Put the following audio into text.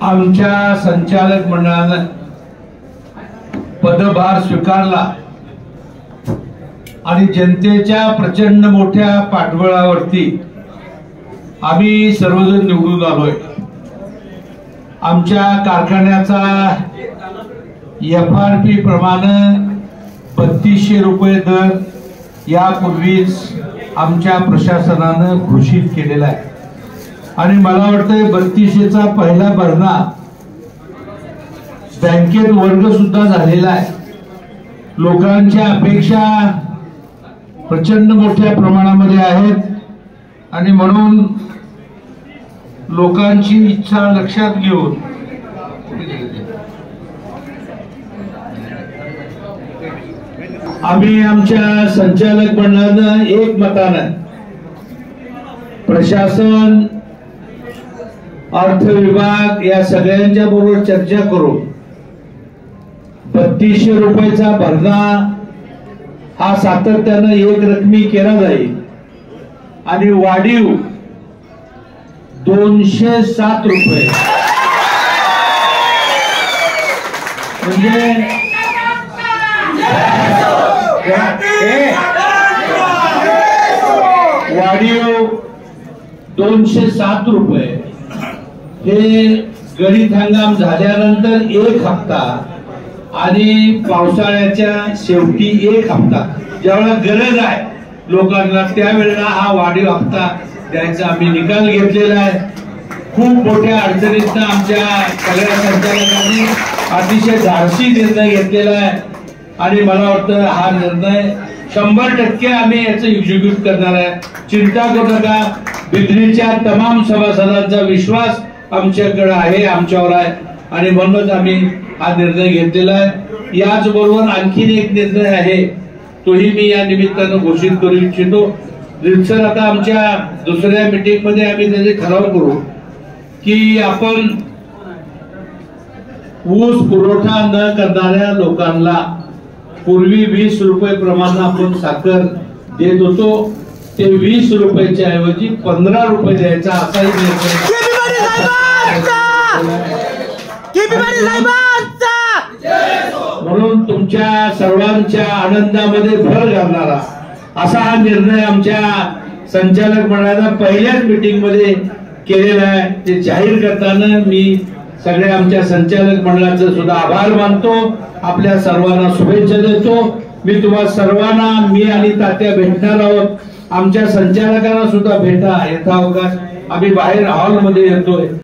आमच्या संचालक मंडळानं पदभार स्वीकारला आणि जनतेच्या प्रचंड मोठ्या पाठबळावरती आम्ही सर्वजण निवडून आलोय। आमच्या कारखान्याचा FRP प्रमाणे 3200 रुपये दर यापूर्वीच आमच्या प्रशासनानं घोषित केलेला आहे आणि मला वाटतं 3200चा पहिला भरणा बँकेत वर्ग सुद्धा झालेला आहे। लोकांच्या अपेक्षा प्रचंड मोठ्या प्रमाणामध्ये आहेत आणि म्हणून लोकांची इच्छा लक्षात घेऊन आम्ही आमच्या संचालक मंडळानं एकमतानं प्रशासन, अर्थ विभाग या सगळ्यांच्या बरोबर चर्चा करून 3200 रुपयाचा भरणा हा सातत्यानं एक रकमी केला जाईल आणि वाढीव 207 रुपये म्हणजे वाढीव 207 रुपये हे गळीत हंगाम झाल्यानंतर एक हप्ता आणि पावसाळ्याच्या शेवटी एक हप्ता ज्यावेळेला गरज आहे लोकांना त्यावेळेला हा वाढीव हप्ता द्यायचा आम्ही निकाल घेतलेला आहे। खूप मोठ्या अडचणीतनं आमच्या सगळ्या संचालकांनी अतिशय धाडसी निर्णय घेतलेला आहे आणि मला वाटतं हा निर्णय 100% आम्ही याचं एक्झिक्यूट करणार आहे। चिंता करू नका, बिद्रीच्या तमाम सभासदांचा विश्वास आमच्याकडे आहे, आमच्यावर आहे आणि म्हणूनच आम्ही हा निर्णय घेतलेला आहे। याचबरोबर आणखीन एक निर्णय आहे, तोही मी या निमित्तानं घोषित करू इच्छितो। सर, आता आमच्या दुसऱ्या मीटिंग मध्ये आम्ही त्याचे ठराव करू की आपण ऊस पुरवठा न करणाऱ्या लोकांना पूर्वी 20 रुपये प्रमाणे आपण साखर देत होतो, ते 20 रुपयाच्या ऐवजी 15 रुपये द्यायचा असाही निर्णय म्हणून तुमच्या सर्वांच्या आनंदामध्ये भर घालणारा असा हा निर्णय आमच्या संचालक मंडळानं पहिल्याच मीटिंग मध्ये केलेला आहे। ते जाहीर करताना मी सगळ्या आमच्या संचालक मंडळाचे सुद्धा आभार मानतो, आपल्या सर्वांना शुभेच्छा देतो। मी तुम्हाला सर्वांना, मी आणि तात्या भेटणार आहोत, आमच्या संचालकांना सुद्धा भेटा, यथावकाश आम्ही बाहेर हॉल मध्ये येतोय।